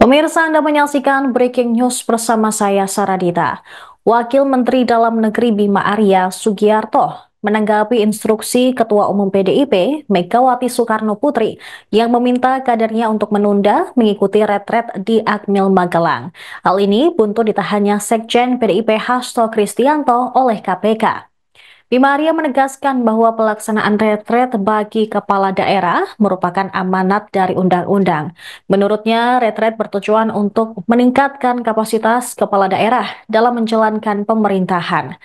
Pemirsa, Anda menyaksikan Breaking News bersama saya, Saradita. Wakil Menteri Dalam Negeri Bima Arya Sugiarto menanggapi instruksi Ketua Umum PDIP, Megawati Soekarno Putri, yang meminta kadernya untuk menunda mengikuti retret di Akmil Magelang. Hal ini buntu ditahannya Sekjen PDIP Hasto Kristianto oleh KPK. Bima Arya menegaskan bahwa pelaksanaan retret bagi kepala daerah merupakan amanat dari undang-undang. Menurutnya, retret bertujuan untuk meningkatkan kapasitas kepala daerah dalam menjalankan pemerintahan.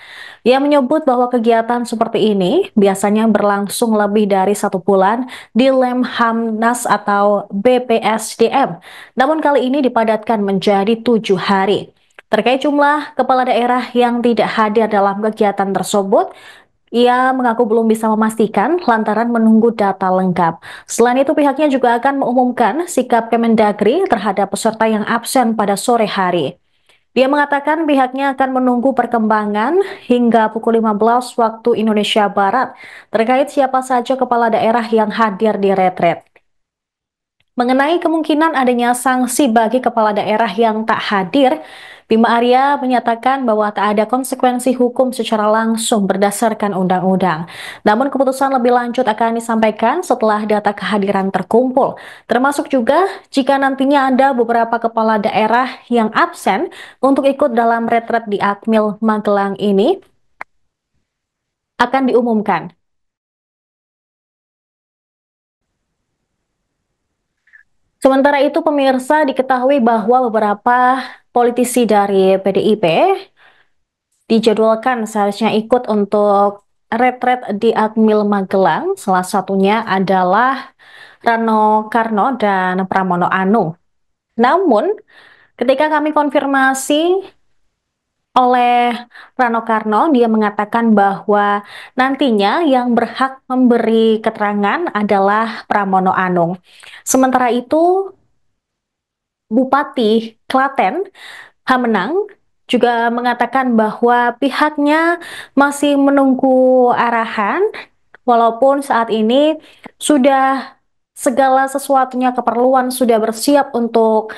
Ia menyebut bahwa kegiatan seperti ini biasanya berlangsung lebih dari 1 bulan di Lemhamnas atau BPSDM. Namun kali ini dipadatkan menjadi 7 hari. Terkait jumlah kepala daerah yang tidak hadir dalam kegiatan tersebut, ia mengaku belum bisa memastikan lantaran menunggu data lengkap. Selain itu, pihaknya juga akan mengumumkan sikap Kemendagri terhadap peserta yang absen pada sore hari. Dia mengatakan pihaknya akan menunggu perkembangan hingga pukul 15 waktu Indonesia Barat terkait siapa saja kepala daerah yang hadir di retret. Mengenai kemungkinan adanya sanksi bagi kepala daerah yang tak hadir, Bima Arya menyatakan bahwa tak ada konsekuensi hukum secara langsung berdasarkan undang-undang. Namun keputusan lebih lanjut akan disampaikan setelah data kehadiran terkumpul, termasuk juga jika nantinya ada beberapa kepala daerah yang absen untuk ikut dalam retret di Akmil Magelang ini akan diumumkan. Sementara itu, pemirsa, diketahui bahwa beberapa politisi dari PDIP dijadwalkan seharusnya ikut untuk retret di Akmil Magelang. Salah satunya adalah Rano Karno dan Pramono Anung. Namun, ketika kami konfirmasi oleh Rano Karno, dia mengatakan bahwa nantinya yang berhak memberi keterangan adalah Pramono Anung. Sementara itu, Bupati Klaten Hamenang juga mengatakan bahwa pihaknya masih menunggu arahan, walaupun saat ini sudah segala sesuatunya keperluan sudah bersiap untuk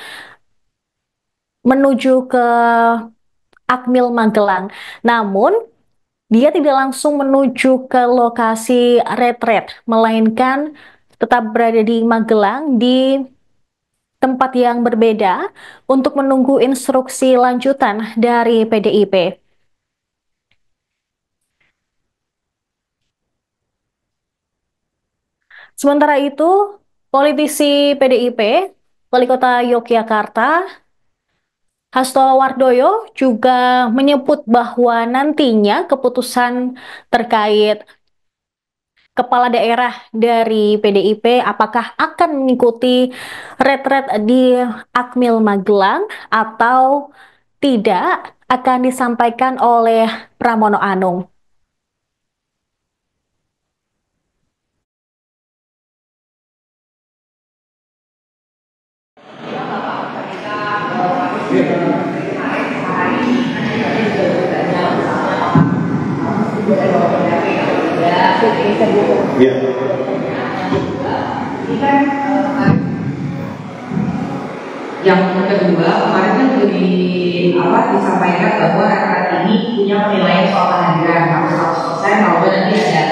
menuju ke Akmil Magelang. Namun, dia tidak langsung menuju ke lokasi retret, melainkan tetap berada di Magelang di tempat yang berbeda untuk menunggu instruksi lanjutan dari PDIP. Sementara itu, politisi PDIP, Wali Kota Yogyakarta, Hasto Wardoyo juga menyebut bahwa nantinya keputusan terkait kepala daerah dari PDIP apakah akan mengikuti retret di Akmil Magelang atau tidak akan disampaikan oleh Pramono Anung. Ya. Yang kedua, kemarin kan juga disampaikan bahwa retret ini punya penilaian soal kehadiran harus 100%, kalau nanti ada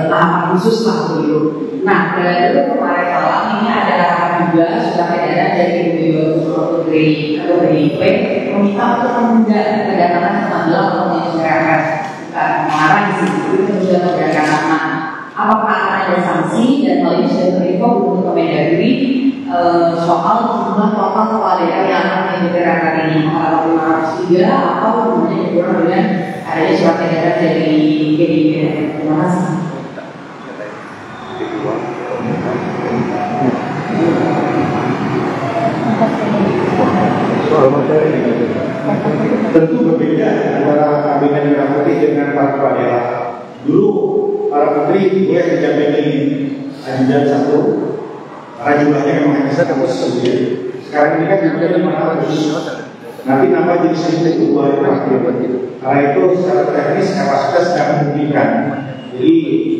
tahapan khusus lah begitu. Nah, dari kemarin malam ini ada arahan juga sudah edaran dari Putri atau PDIP meminta untuk menunda kedatangan ke Magelang untuk masyarakat, bukan melarang sih, itu sudah kedatangan. Apakah akan ada sanksi dan hal ini sudah terinfo untuk Kemendagri soal jumlah total kepala daerah yang akan mengikuti retret ini, apakah 503 atau kemudian dikurang dengan adanya surat edaran dari PDIP. Terima kasih. Soal materi tentu berbeda antara kabinet merah putih dengan para kepala daerah. Dulu para menteri boleh dijamin ajudan satu, karena jumlahnya memang hanya satu sendiri. Sekarang ini kan jumlahnya 500. Nanti nama jenis itu 2 hari. Karena itu secara teknis kapasitas tidak memungkinkan Jadi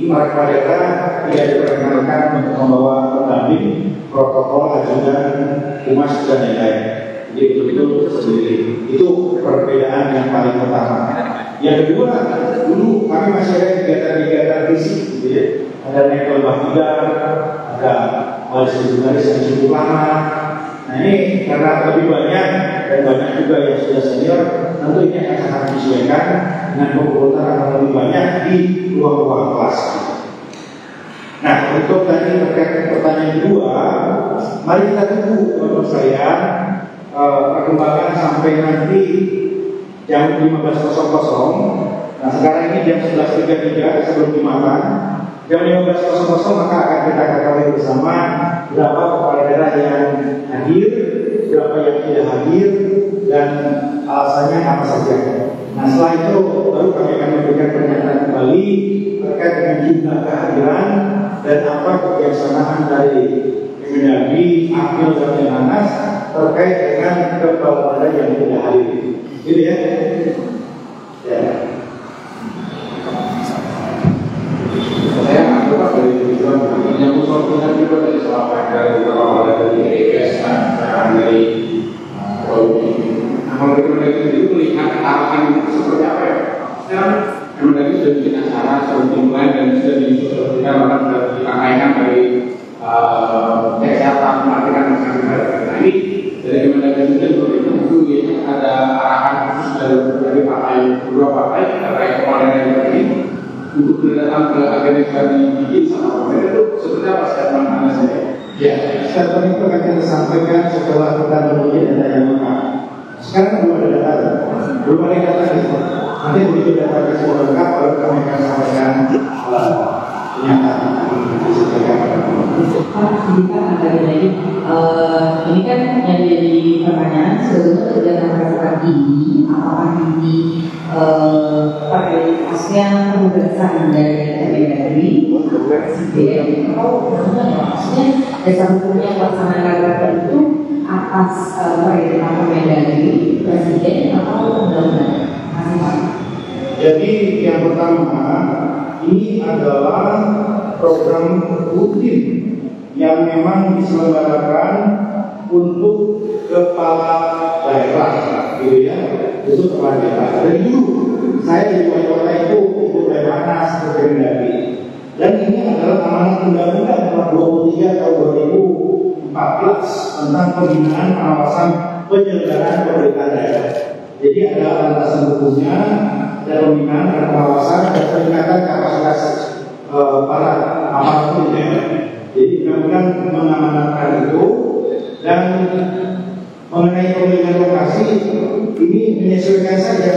para kepala daerah tidak diperkenankan untuk membawa pendamping, protokol, ajudan, humas dan lain-lain. Jadi betul-betul sendiri. Itu perbedaan yang paling pertama. Yang kedua, dulu kami masih ada kegiatan-kegiatan fisik, gitu ya. Ada naik ke lembah tiga, ada baris yang cukup lama. Nah ini karena lebih banyak dan banyak juga yang sudah senior, tentu ini akan sangat disesuaikan dengan pengumpulan akan lebih banyak di ruang-ruang kelas. Nah untuk tadi terkait pertanyaan kedua, mari kita tunggu menurut saya perkembangan sampai nanti jam 15.00. Nah sekarang ini jam 11.33 sebelum dimakan. Jam 15.00 maka akan kita ketahui bersama berapa kepala daerah yang hadir, berapa yang tidak hadir, dan alasannya apa saja. Nah setelah itu baru kami akan memberikan pernyataan kembali terkait dengan jumlah kehadiran dan apa kebijaksanaan dari Kemendagri, Akil dan Lemhanas terkait dengan kepala daerah yang tidak hadir. Gitu ya. Ya. Saya anggap dari tujuan yang usul-usul juga dari selama dari beberapa dari EKS dari Kemendagri itu melihat arahan seperti apa ya? Sekarang Kemendagri sudah bikin acara sudah dimulai dan sudah disosialisasikan bahkan sudah dirangkaikan dari kesehatan pelatihan masyarakat. Nah ini dari Kemendagri sendiri itu ada arahan khusus dari partai kedua partai terkait kepala daerah ini untuk datang ke agenda yang dibikin sama pemerintah itu seperti apa statement Anda sendiri? Ya, statement itu akan kita sampaikan setelah kita memiliki data yang lengkap. Sekarang belum ada data, belum ada data itu. Nanti begitu data kita sudah lengkap, baru kami akan sampaikan pernyataan disampaikan pada pemerintah. Kita akan lagi. Ini kan yang jadi pertanyaan sebetulnya kegiatan restoran ini apakah ini prioritasnya penugasan dari Kemendagri atau maksudnya dasar hukumnya pelaksanaan rakernas itu atas perintah Kemendagri Presiden atau undang-undang masing-masing. Jadi yang pertama ini adalah program rutin yang memang diselenggarakan untuk kepala daerah, gitu ya, itu kepala daerah. Dari dulu saya di wali kota itu ikut Lemhanas ke Kemendagri, dan ini adalah amanat undang-undang nomor 23 tahun 2014 tentang pembinaan pengawasan penyelenggaraan pemerintahan daerah. Jadi ada landasan hukumnya dan pembinaan dan pengawasan dan peningkatan kapasitas para aparatur daerah. Jadi undang-undang mengamanatkan itu, dan mengenai pemilihan lokasi ini menyesuaikan saja.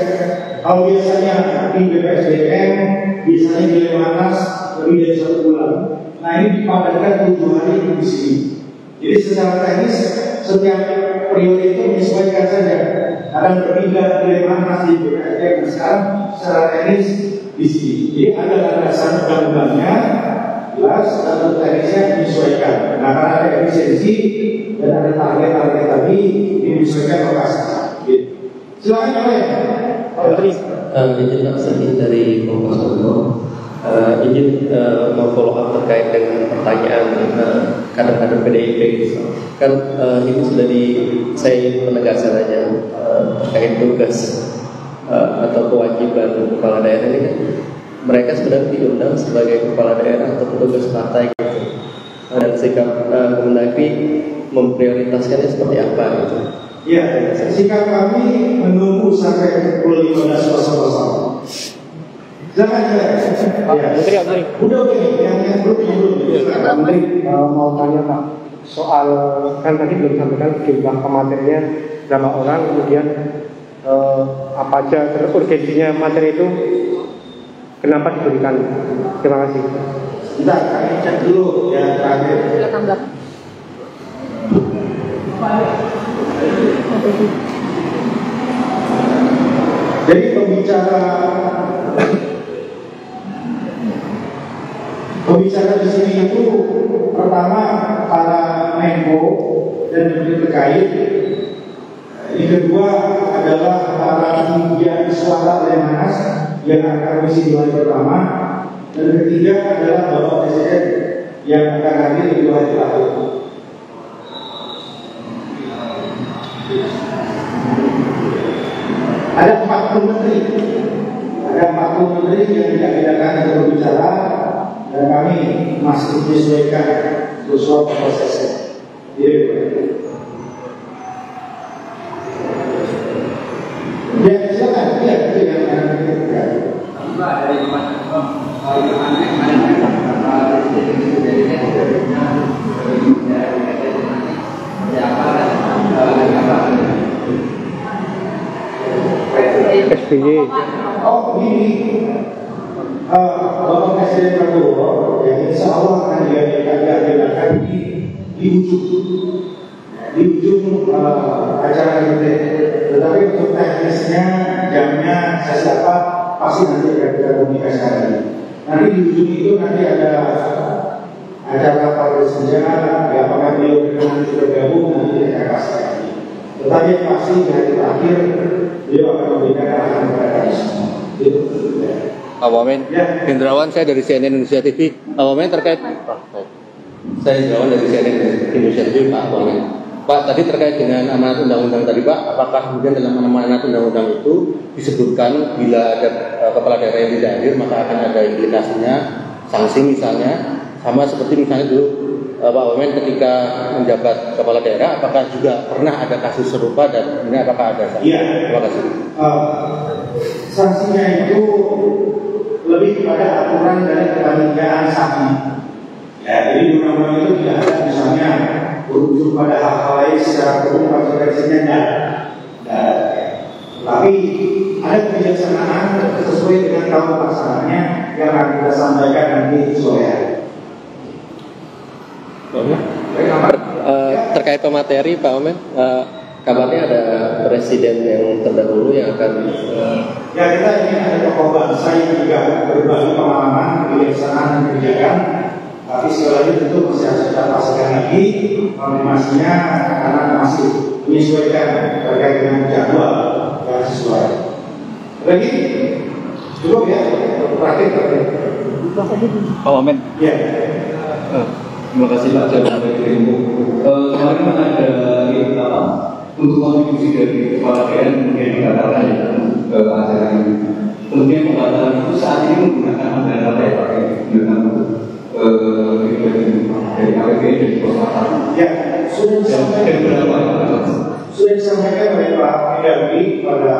Kalau biasanya di BPSDM, biasanya di Lemhanas lebih dari 1 bulan. Nah ini dipadatkan 7 hari di sini. Jadi secara teknis setiap periode itu menyesuaikan saja. Kadang berpindah di Lemhanas di BPSDM, sekarang secara teknis di sini. Jadi ada landasan undang-undangnya jelas dan teknisnya menyesuaikan. Nah karena ada efisiensi dan ada target-target tadi menyesuaikan lokasi. Silakan boleh. Izin sedikit dari Kompas.com. Izin memfollow up terkait dengan pertanyaan kader-kader PDIP. Kan ini sudah saya ingin menegaskan aja terkait tugas atau kewajiban kepala daerah ini kan mereka sebenarnya diundang sebagai kepala daerah atau petugas partai gitu. Dan sikap Kemendagri memprioritaskannya seperti apa gitu. Ya, sikap kami menunggu sampai pukul 15.00. Jangan ya. Menteri. Udah yang belum. Menteri mau tanya Pak soal kan tadi belum sampaikan jumlah pematerinya berapa orang, kemudian apa aja urgensinya materi itu, kenapa diberikan? Terima kasih. Kita kami cek dulu yang terakhir. Jadi pembicara di sini itu pertama para Menko dan menteri terkait. Yang kedua adalah para media suara Lemhanas yang akan misi di hari pertama. Dan ketiga adalah Bapak Presiden yang akan hadir di 2 hari lalu. Ada 40 menteri. Ada 40 menteri yang tidak bedakan untuk berbicara, dan kami masih menyesuaikan sesuai prosesnya. Ya, silakan. Ya, itu yang akan kita. SBY. Oh, begini. Bapak Presiden Prabowo yang insya Allah akan diadakan di ujung acara kita. Tetapi untuk teknisnya, jamnya, siapa pasti nanti akan kita komunikasikan lagi. Nanti di ujung itu nanti ada acara partai senja, ya apakah beliau nanti bergabung, nanti kita kasih lagi. Tetapi yang pasti di hari terakhir beliau akan memberikan arahan kepada kami semua. Pak Wamen, ya. Hendrawan, saya dari CNN Indonesia TV. Pak Wamen terkait, saya Hendrawan dari CNN Indonesia TV, Pak Wamen. Pak, tadi terkait dengan amanat undang-undang tadi, Pak, apakah kemudian dalam amanat undang-undang itu disebutkan bila ada kepala daerah yang tidak hadir maka akan ada implikasinya, sanksi misalnya, sama seperti misalnya dulu Pak Wamen ketika menjabat kepala daerah, apakah juga pernah ada kasus serupa dan ini apakah ada sanksi? Iya. Terima kasih. Sanksinya itu lebih kepada aturan dari kepanitiaan saksi. Ya, jadi undang-undang itu tidak ada misalnya berujung pada hal-hal lain secara umum konsekuensinya tidak. Tapi ada kebijaksanaan sesuai dengan tahun pelaksananya yang akan kita sampaikan nanti sore. Terkait pemateri Pak Omen, kabarnya ada presiden yang terdahulu yang akan ya, kita ingin ada tokoh bangsa yang juga berbagi pengalaman, kebijaksanaan dan kebijakan. Tapi sekali lagi tentu masih harus kita pastikan lagi konfirmasinya karena masih menyesuaikan terkait dengan jadwal yang sesuai. Lagi cukup ya, terakhir. Pak Wamen. Ya. Terima kasih Pak Jabatan dari kemarin ada untuk kontribusi dari kepala daerah kemudian dikatakan ke acara ini. Kemudian pembatalan itu saat ini menggunakan anggaran apa ya Pak? Dengan dari APBN dan kota. Ya, sudah disampaikan oleh Pak Mendagri pada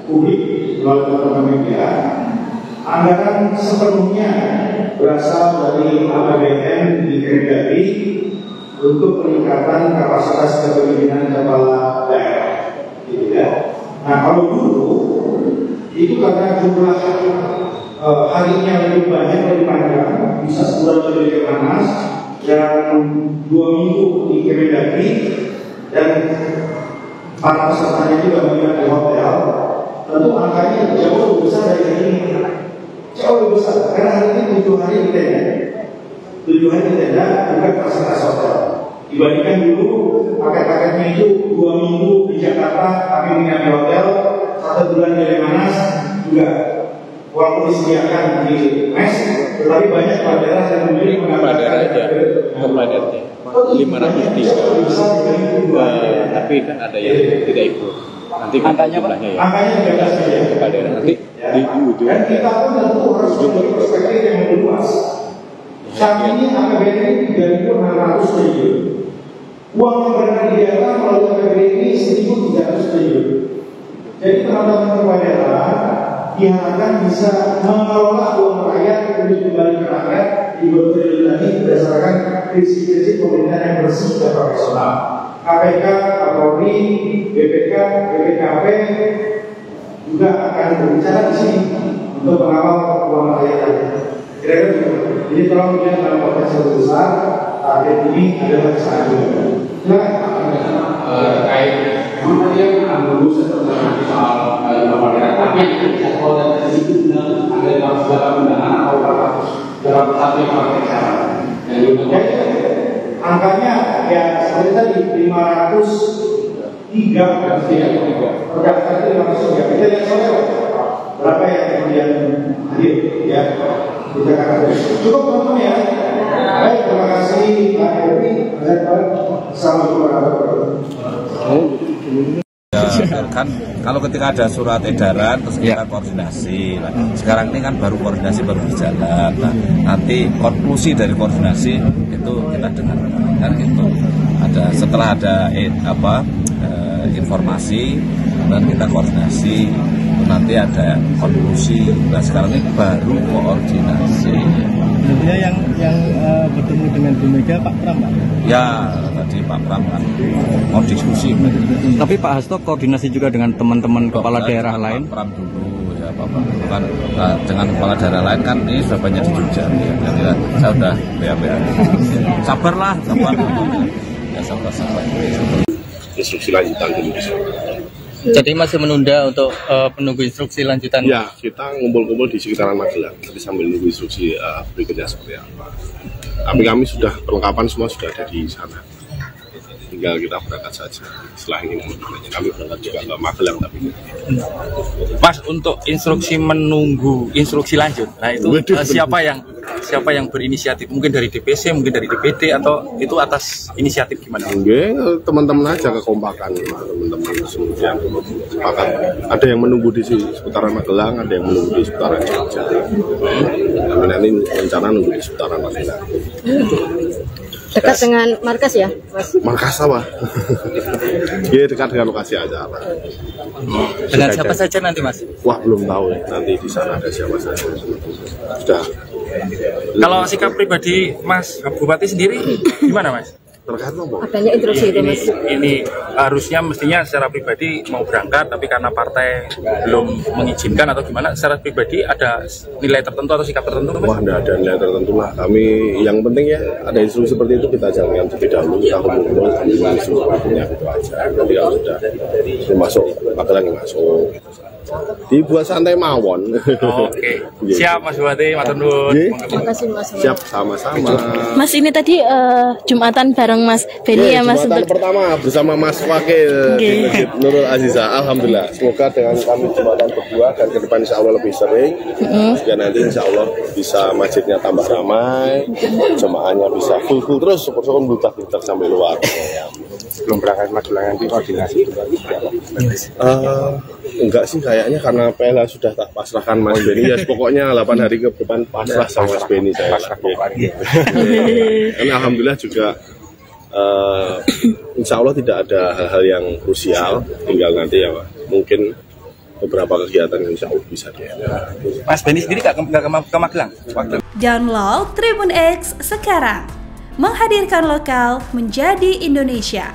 publik melalui teman-teman media. Anggaran sepenuhnya berasal dari APBN di Kemendagri untuk peningkatan kapasitas kepemimpinan kepala daerah. Gitu ya. Nah, kalau dulu itu karena jumlah harinya lebih banyak dari panjang, bisa sebulan lebih panas dan 2 minggu di Kemendagri dan para pesertanya juga banyak di hotel. Tentu angkanya jauh lebih besar dari ini. Jauh lebih besar, karena hari ini 7 hari di tenda. 7 hari di tenda bukan fasilitas hotel. Dibandingkan dulu paket-paketnya itu 2 minggu di Jakarta, tapi menginap di hotel, 1 bulan di Lemanas juga walaupun disediakan di mes, tetapi banyak daerah yang memilih mengatakan kepala daerahnya 503. Tapi kan ada yang tidak ikut. Nanti angkanya jumlahnya ya. Angkanya juga saja kepala daerah nanti di ujung. Dan kita pun tentu harus memiliki perspektif yang lebih luas. Saat ini APBN ini 3.600 triliun. Uang yang beredar di daerah melalui APBN ini 1.300 triliun. Jadi teman-teman kepala daerah diharapkan bisa mengelola uang rakyat untuk kembali ke rakyat di triliun tadi berdasarkan prinsip-prinsip pemerintahan yang bersih dan profesional. KPK, Kapolri, BPK, BPKP juga akan berbicara di sini untuk mengawal uang rakyat tadi. Kira-kira begitu. Jadi tolong lihat dalam konteks yang besar, target ini adalah kesalahan juga. Silakan. Terkait memang tadi yang dulu sebenarnya soal kepala daerah, tapi kalau dari situ benar ada dalam segala undangan atau harus dalam satu yang pakai cara. Angkanya ya seperti tadi 503 terdaftar itu 503. Kita lihat saja berapa yang kemudian hadir ya. kita akan ada. Cukup teman-teman ya. Baik, terima kasih Pak Henry. Assalamualaikum warahmatullahi wabarakatuh. Ya, kan kalau ketika ada surat edaran terus kita koordinasi. Nah, sekarang ini kan baru koordinasi baru berjalan. Nah, nanti konklusi dari koordinasi itu kita dengar kan gitu. Setelah ada informasi dan kita koordinasi nanti ada konklusi. Nah, sekarang ini baru koordinasi. Sebenarnya yang bertemu dengan Bu Mega Pak Pram, Pak? Ya, tadi Pak Pram kan mau diskusi. Tapi Pak Hasto koordinasi juga dengan teman-teman kepala daerah lain? Pak Pram dulu ya Pak Pram. Bukan dengan kepala daerah lain kan ini sudah banyak di Jogja. Ya. Jadi saya udah BA. Sabarlah, sabar. Ya sabar. Instruksi lanjutan dulu. Jadi masih menunda untuk menunggu instruksi lanjutan? Ya, kita ngumpul-ngumpul di sekitaran Magelang, tapi sambil menunggu instruksi berikutnya seperti apa. Tapi kami sudah, perlengkapan semua sudah ada di sana. Tinggal kita berangkat saja. Setelah ini kami berangkat juga ke Magelang. Tapi Mas, untuk instruksi menunggu instruksi lanjut, nah itu siapa yang berinisiatif? Mungkin dari DPC, mungkin dari DPD, atau itu atas inisiatif gimana? enggak, teman-teman aja kekompakan, teman-teman kemudian sepakat. Ada yang menunggu di seputaran Magelang, ada yang menunggu di seputaran Jogja. Kami nanti rencana nunggu di seputaran Magelang. Dekat dengan markas ya, Mas? Markas apa? Iya, dekat dengan lokasi acara. Dengan siapa saja nanti, Mas? Wah, belum tahu ya. Nanti di sana ada siapa saja. Sudah. Kalau sikap pribadi Mas Bupati sendiri gimana, Mas? Terkait apa? Adanya instruksi itu, Mas. Ini harusnya mestinya secara pribadi mau berangkat, tapi karena partai belum mengizinkan atau gimana, secara pribadi ada nilai tertentu atau sikap tertentu, Mas? Wah, tidak ada nilai tertentu lah. Kami yang penting ya ada instruksi seperti itu kita jalankan terlebih dahulu. Kita kumpul kami instruksinya itu aja. Nanti kalau sudah masuk Magelang masuk. Dibuat santai mawon. Oke. Siap Mas Bupati, matur nuwun. Terima kasih Mas. Siap, sama-sama. Mas, ini tadi Jumatan bareng Mas Beni ya Mas. Jumatan pertama bersama Mas Wakil di Masjid Nurul Aziza. Alhamdulillah. Semoga dengan kami Jumatan berdua dan ke depan insya Allah lebih sering. Dan nanti insya Allah bisa masjidnya tambah ramai, jemaahnya bisa full terus, syukur-syukur bludak-bludak sampai luar. Belum berangkat Magelang nanti koordinasi enggak sih kayaknya karena PLH sudah tak pasrahkan Mas Beni ya pokoknya 8 hari ke depan pasrah sama Mas Beni saya. Ini alhamdulillah juga insya Allah tidak ada hal-hal yang krusial, tinggal nanti ya mungkin beberapa kegiatan yang insya Allah bisa Mas Beni sendiri nggak ke Magelang? Download Tribun X sekarang, menghadirkan lokal menjadi Indonesia.